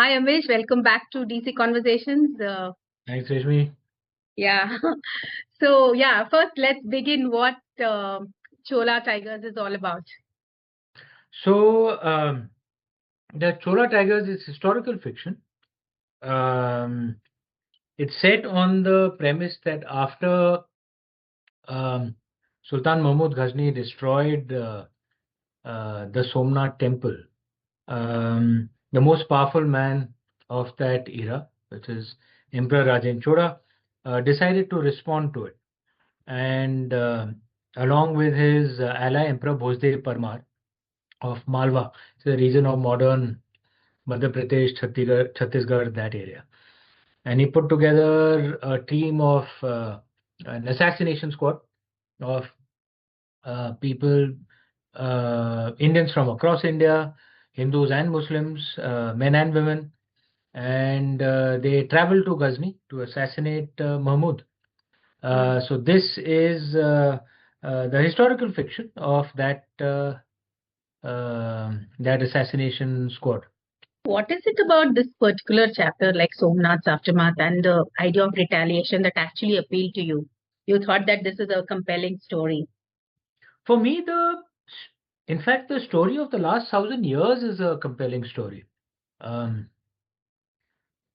Hi Amish, welcome back to DC Conversations. Thanks, Rashmi. Yeah, so yeah, first let's begin what Chola Tigers is all about. So, the Chola Tigers is historical fiction. Um, it's set on the premise that after um, Sultan Mahmud Ghazni destroyed the Somnath temple, the most powerful man of that era, which is Emperor Rajendra, decided to respond to it. And along with his ally, Emperor Bhojdev Parmar of Malwa, it's a region of modern Madhya Pradesh, Chhattisgarh, that area. And he put together a team of an assassination squad of people, Indians from across India, Hindus and Muslims, men and women, and they traveled to Ghazni to assassinate Mahmud. So this is the historical fiction of that assassination squad. What is it about this particular chapter, like Somnath's aftermath and the idea of retaliation, that actually appealed to you? You thought that this is a compelling story. For me, in fact, the story of the last 1,000 years is a compelling story. Um,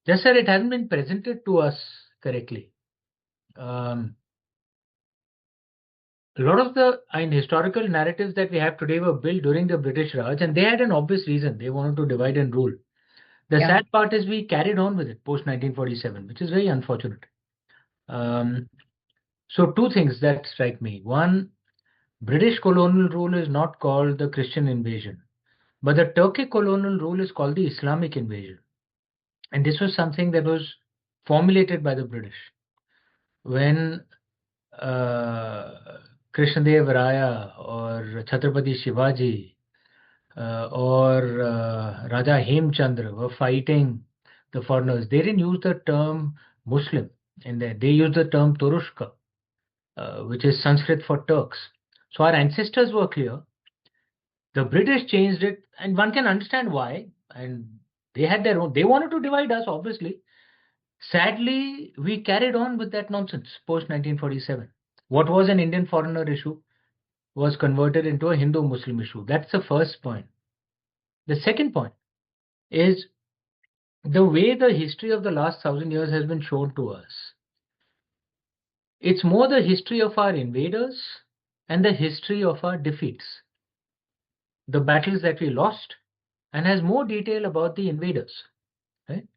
just that it hasn't been presented to us correctly. Um, a lot of the historical narratives that we have today were built during the British Raj, and they had an obvious reason. They wanted to divide and rule. The Yeah. sad part is we carried on with it post 1947, which is very unfortunate. Um, so, two things that strike me. One, British colonial rule is not called the Christian invasion, but the Turkic colonial rule is called the Islamic invasion. And this was something that was formulated by the British. When uh, Krishnadev Raya or Chhatrapati Shivaji or Raja Hemchandra were fighting the foreigners, they didn't use the term Muslim in there. They used the term Turushka, which is Sanskrit for Turks. So our ancestors were clear. The British changed it, and one can understand why. And they had their own. They wanted to divide us, obviously. Sadly, we carried on with that nonsense post 1947. What was an Indian foreigner issue was converted into a Hindu Muslim issue. That's the first point. The second point is the way the history of the last 1,000 years has been shown to us. It's more the history of our invaders and the history of our defeats, the battles that we lost, and has more detail about the invaders. Right?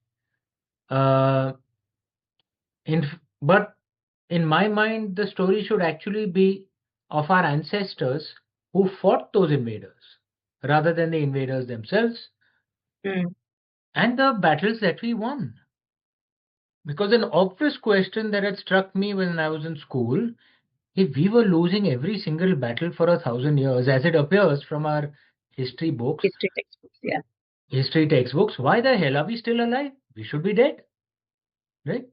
Uh, but in my mind, the story should actually be of our ancestors who fought those invaders rather than the invaders themselves Mm. and the battles that we won. Because an obvious question that had struck me when I was in school, if we were losing every single battle for 1,000 years, as it appears from our history books, History textbooks, yeah. history textbooks, why the hell are we still alive? We should be dead, right?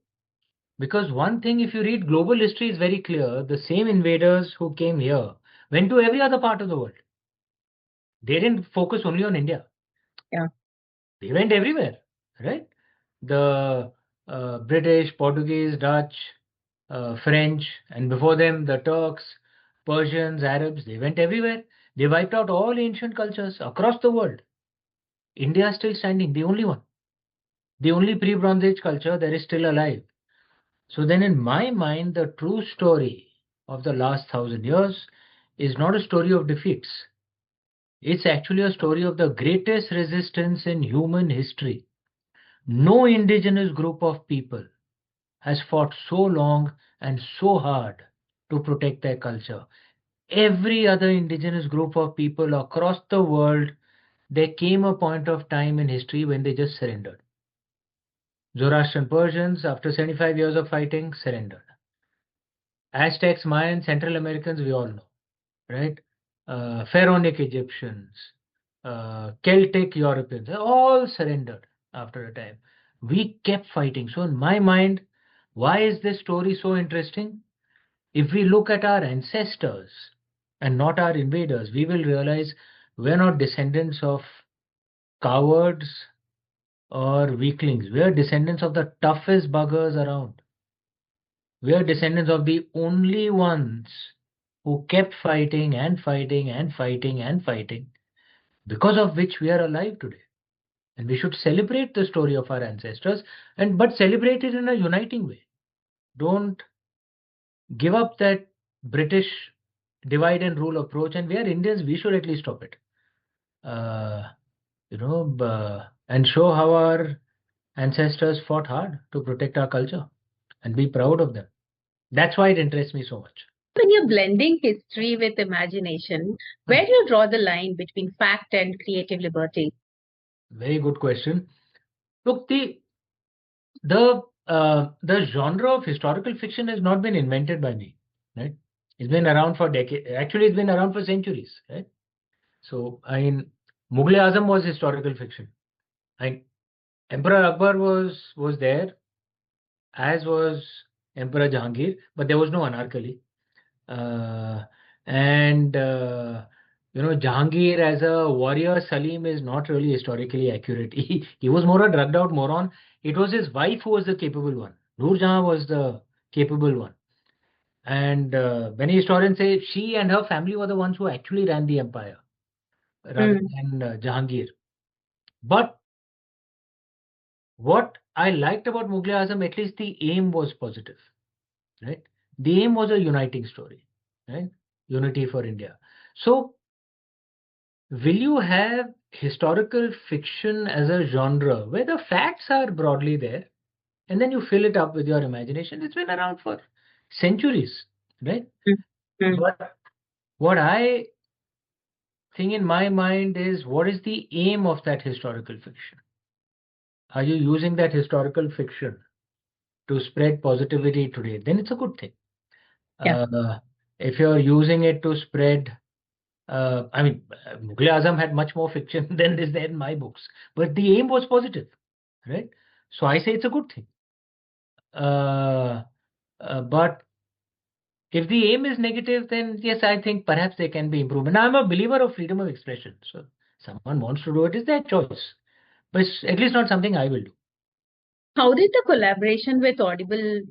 Because one thing, if you read global history, is very clear. The same invaders who came here went to every other part of the world. They didn't focus only on India. Yeah. They went everywhere, right? The British, Portuguese, Dutch, French, and before them, the Turks, Persians, Arabs, they went everywhere. They wiped out all ancient cultures across the world. India is still standing, the only one. The only pre-Bronze Age culture that is still alive. So then, in my mind, the true story of the last 1,000 years is not a story of defeats. It's actually a story of the greatest resistance in human history. No indigenous group of people has fought so long and so hard to protect their culture. Every other indigenous group of people across the world, there came a point of time in history when they just surrendered. Zoroastrian Persians, after 75 years of fighting, surrendered. Aztecs, Mayans, Central Americans, we all know, right? Pharaonic Egyptians, Celtic Europeans, they all surrendered after a time. We kept fighting. So, in my mind, why is this story so interesting? If we look at our ancestors and not our invaders, we will realize we're not descendants of cowards or weaklings. We are descendants of the toughest buggers around. We are descendants of the only ones who kept fighting and fighting and fighting and fighting, because of which we are alive today. And we should celebrate the story of our ancestors, but celebrate it in a uniting way. Don't give up that British divide and rule approach. And we are Indians, we should at least stop it. And show how our ancestors fought hard to protect our culture and be proud of them. That's why it interests me so much. When you're blending history with imagination, where do you draw the line between fact and creative liberty? Very good question. Look, the genre of historical fiction has not been invented by me, right? It's been around for decades. Actually, it's been around for centuries, right? So, I mean, Mughal Azam was historical fiction. Emperor Akbar was there, as was Emperor Jahangir, but there was no Anarkali. Uh, and Jahangir as a warrior, Salim is not really historically accurate. He was more a drugged out moron. It was his wife who was the capable one. Noor Jahan was the capable one. And many historians say she and her family were the ones who actually ran the empire rather than Jahangir. But what I liked about Mughal Azam, at least the aim was positive, right? The aim was a uniting story, right? Unity for India. So, will you have historical fiction as a genre where the facts are broadly there and then you fill it up with your imagination? It's been around for centuries, right? But what I think in my mind is, what is the aim of that historical fiction? Are you using that historical fiction to spread positivity today? Then it's a good thing. Yeah. If you're using it to spread, Mughal Azam had much more fiction than is there in my books, but the aim was positive, right? So I say it's a good thing. But if the aim is negative, then yes, I think perhaps there can be improvement. Now, I'm a believer of freedom of expression. So someone wants to do it, it's their choice. But it's at least not something I will do. How did the collaboration with Audible,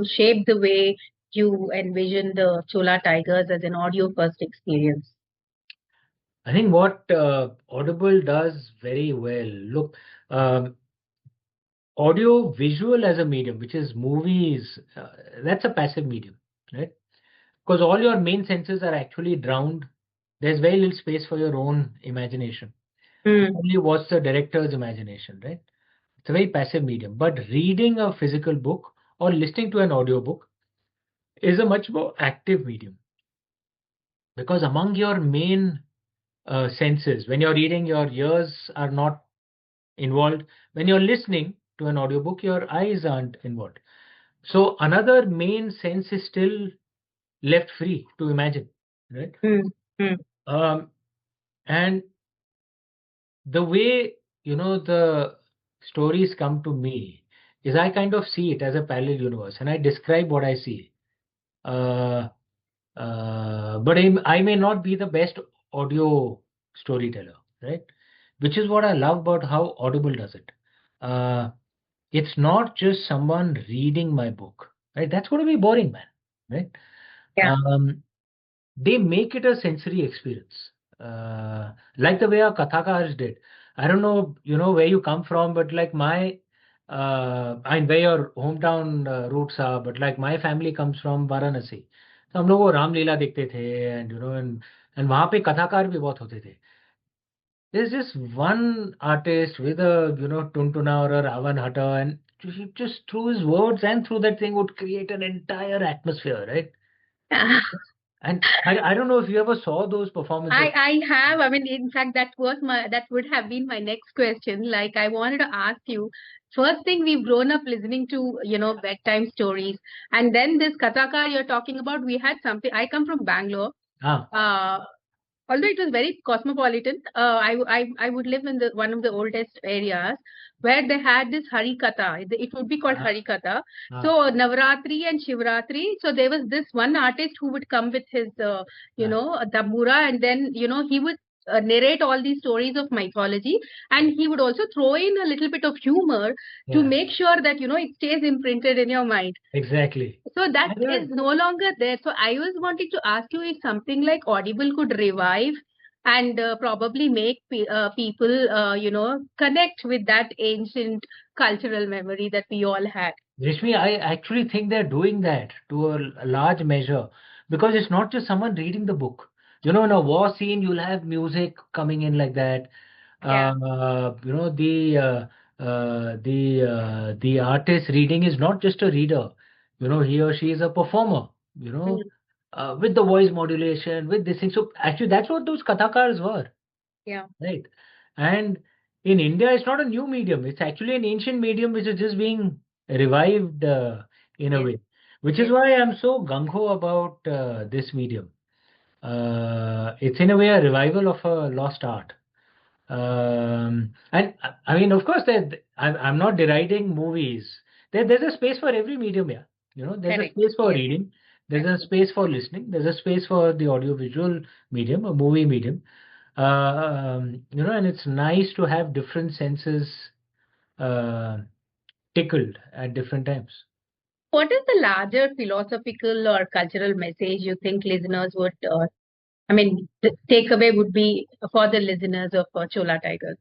shape the way you envision the Chola Tigers as an audio first experience? I think what Audible does very well. Look, audio visual as a medium, which is movies, that's a passive medium, right? Because all your main senses are actually drowned. There's very little space for your own imagination. Only what's the director's imagination, right? It's a very passive medium. But reading a physical book or listening to an audiobook is a much more active medium. Because among your main senses, when you're reading, your ears are not involved. When you're listening to an audiobook, your eyes aren't involved. So another main sense is still left free to imagine, right? And the way, the stories come to me is I kind of see it as a parallel universe and I describe what I see. But I may not be the best audio storyteller, right? Which is what I love about how Audible does it. It's not just someone reading my book, right? That's going to be boring, man, right? Yeah. They make it a sensory experience, like the way our Kathakars did. I don't know, where you come from, but like where your hometown roots are, but like my family comes from Varanasi. तो हम लोग वो रामलीला देखते थे and वहाँ पे कथाकार भी बहुत होते थे. There's just one artist with a tuntuna or a Ravan Hatta, and just through his words and through that thing would create an entire atmosphere, right? And I don't know if you ever saw those performances. I have. I mean, in fact, that would have been my next question. Like, I wanted to ask you, first thing, we've grown up listening to, bedtime stories. And then this Kathakar you're talking about, we had something. I come from Bangalore. Although it was very cosmopolitan, I would live in one of the oldest areas where they had this Harikatha. It would be called Harikatha. So Navratri and Shivratri. So there was this one artist who would come with his, Dabura, and then he would narrate all these stories of mythology, and he would also throw in a little bit of humor to Yeah, make sure that it stays imprinted in your mind. exactly. So that And there is no longer there. So I was wanting to ask you if something like Audible could revive and probably make people, connect with that ancient cultural memory that we all had. Rishmi, I actually think they're doing that to a large measure because it's not just someone reading the book. In a war scene, you'll have music coming in like that. Yeah. You know, the artist reading is not just a reader. He or she is a performer. Mm. With the voice modulation, with this thing. So actually, that's what those kathakars were. Yeah. Right. And in India, it's not a new medium. It's actually an ancient medium which is just being revived in a Yes. way, which is Yes. why I'm so gung ho about this medium. It's in a way a revival of a lost art. And I mean, of course, I'm not deriding movies. There's a space for every medium here. There's a Correct. space for Yes. reading. There's a Absolutely. space for listening. There's a space for the audiovisual medium, a movie medium. And it's nice to have different senses uh, tickled at different times. What is the larger philosophical or cultural message you think listeners would, the takeaway would be for the listeners of Chola Tigers?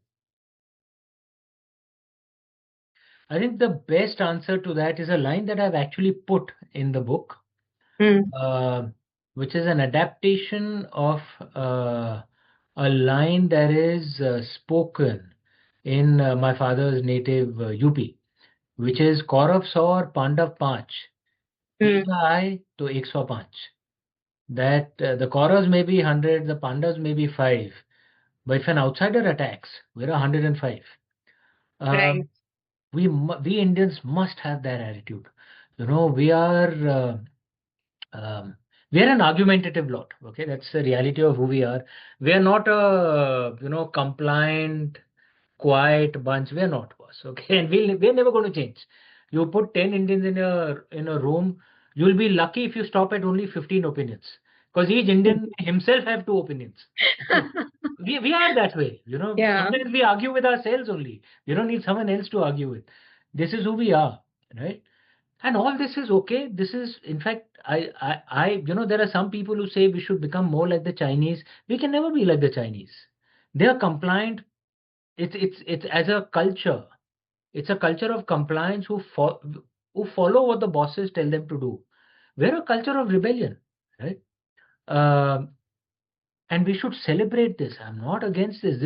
I think the best answer to that is a line that I've actually put in the book, Mm. uh, which is an adaptation of uh, a line that is spoken in my father's native UP, which is Kaurav 100 और Pandav 5, Mm. एक आए तो 105. That the Kauravas may be 100, the Pandavas may be 5, but if an outsider attacks, we're 105. Right. Um, we Indians must have that attitude. We are we are an argumentative lot. Okay, that's the reality of who we are. We are not a compliant, quiet bunch. We are not, boss. Okay, and we're never going to change. You put 10 Indians in a room, you'll be lucky if you stop at only 15 opinions, because each Indian himself have two opinions. Okay. We are that way. Yeah. Sometimes we argue with ourselves only. We don't need someone else to argue with. This is who we are, right? And all this is okay. This is, in fact, there are some people who say we should become more like the Chinese. We can never be like the Chinese. They are compliant. It's as a culture. It's a culture of compliance who follow what the bosses tell them to do. We're a culture of rebellion, right? Um and we should celebrate this. I'm not against this.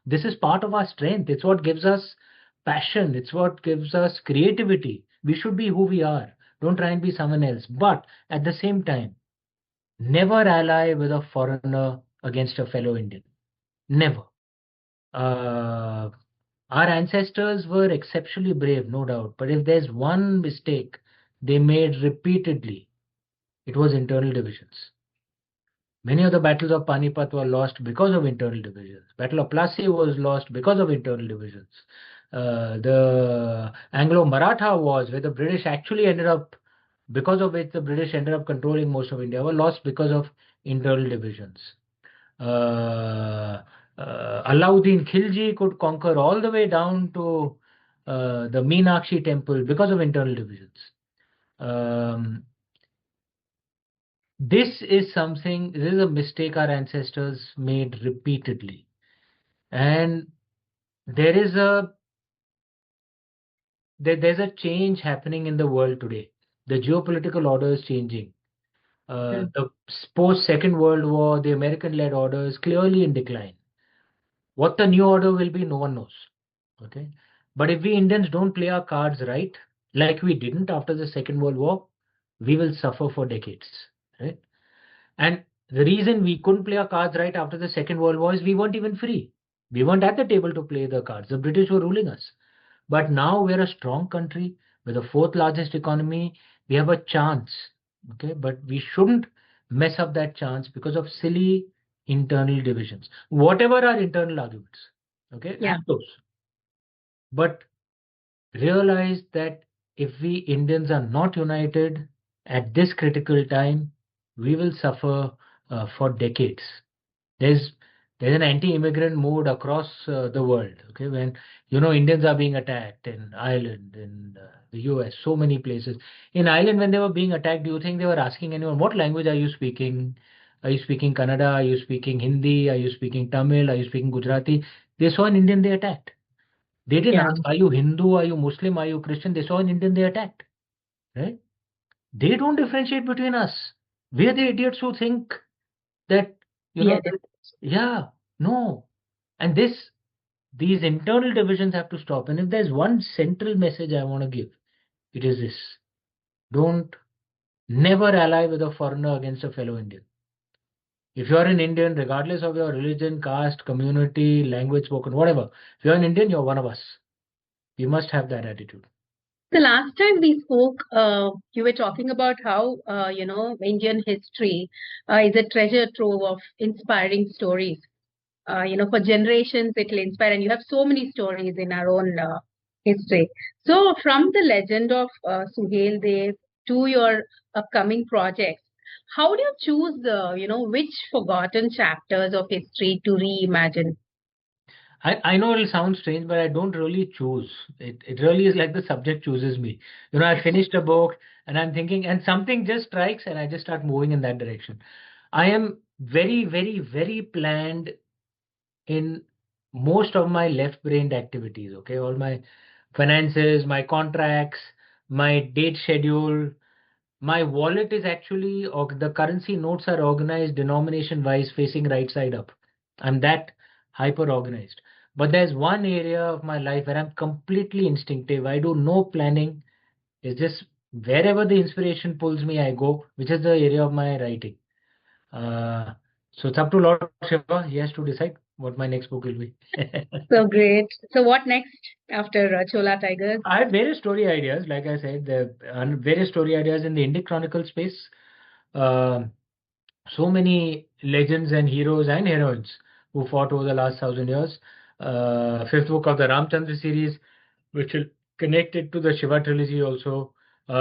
This is part of our strength. It's what gives us passion. It's what gives us creativity. We should be who we are. Don't try and be someone else. But at the same time, never ally with a foreigner against a fellow Indian. Never. Uh, our ancestors were exceptionally brave, no doubt. But if there's one mistake they made repeatedly, it was internal divisions. Many of the battles of Panipat were lost because of internal divisions. Battle of Plassey was lost because of internal divisions. The Anglo-Maratha wars, where the British actually ended up, because of which the British ended up controlling most of India, were lost because of internal divisions. Uh, Alauddin Khilji could conquer all the way down to the Meenakshi temple because of internal divisions. Um, this is a mistake our ancestors made repeatedly. And there is there's a change happening in the world today. The geopolitical order is changing. Mm. The post Second World War, the American-led order is clearly in decline. What the new order will be, no one knows. Okay. But if we Indians don't play our cards right, like we didn't after the Second World War, we will suffer for decades. Right? And the reason we couldn't play our cards right after the Second World War is we weren't even free. We weren't at the table to play the cards. The British were ruling us. But now we're a strong country with the fourth largest economy. We have a chance. Okay, but we shouldn't mess up that chance because of silly internal divisions. Whatever our internal arguments. Okay, Yeah. have those. But realize that if we Indians are not united at this critical time, we will suffer for decades. There's There's an anti-immigrant mood across the world. Okay, when Indians are being attacked in Ireland, in the US, so many places. In Ireland, when they were being attacked, do you think they were asking anyone, what language are you speaking? Are you speaking Kannada? Are you speaking Hindi? Are you speaking Tamil? Are you speaking Gujarati? They saw an Indian, they attacked. They didn't Yeah. ask, are you Hindu? Are you Muslim? Are you Christian? They saw an Indian, they attacked. Right? They don't differentiate between us. We are the idiots who think that, Yeah. yeah, no. And these internal divisions have to stop. And if there's one central message I want to give, it is this: don't never ally with a foreigner against a fellow Indian. If you're an Indian, regardless of your religion, caste, community, language spoken, whatever, if you're an Indian, you're one of us. We must have that attitude. The last time we spoke, you were talking about how, Indian history is a treasure trove of inspiring stories. For generations, it will inspire, and you have so many stories in our own history. So, from the legend of Suhail Dev to your upcoming projects, how do you choose, which forgotten chapters of history to reimagine? I know it'll sound strange, but I don't really choose. It really is like the subject chooses me. I finished a book and I'm thinking, and something just strikes, and I just start moving in that direction. I am very, very, very planned in most of my left-brained activities. Okay, all my finances, my contracts, my date schedule, my wallet is actually, or the currency notes are organized denomination-wise, facing right side up. I'm that hyper organized. But there's one area of my life where I'm completely instinctive. I do no planning. It's just wherever the inspiration pulls me, I go, which is the area of my writing. Uh, so it's up to Lord Shiva. He has to decide what my next book will be. So great. So, what next after Chola Tigers? I have various story ideas. Like I said, there are various story ideas in the Indic Chronicle space. Uh, so many legends and heroes and heroines who fought over the last 1,000 years. Fifth book of the Ramchandra series, which will connect it to the Shiva trilogy also.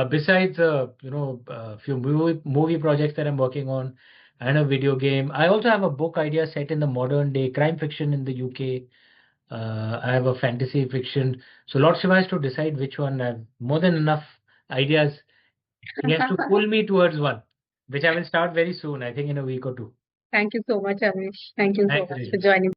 Besides, few movie projects that I'm working on and a video game. I also have a book idea set in the modern day crime fiction in the UK. I have a fantasy fiction. So Lord Shiva has to decide which one. I have more than enough ideas. He has to pull me towards one, which I will start very soon, I think in a week or two. Thank you so much, Amish. Thank you so Thanks, much for Rachel. joining.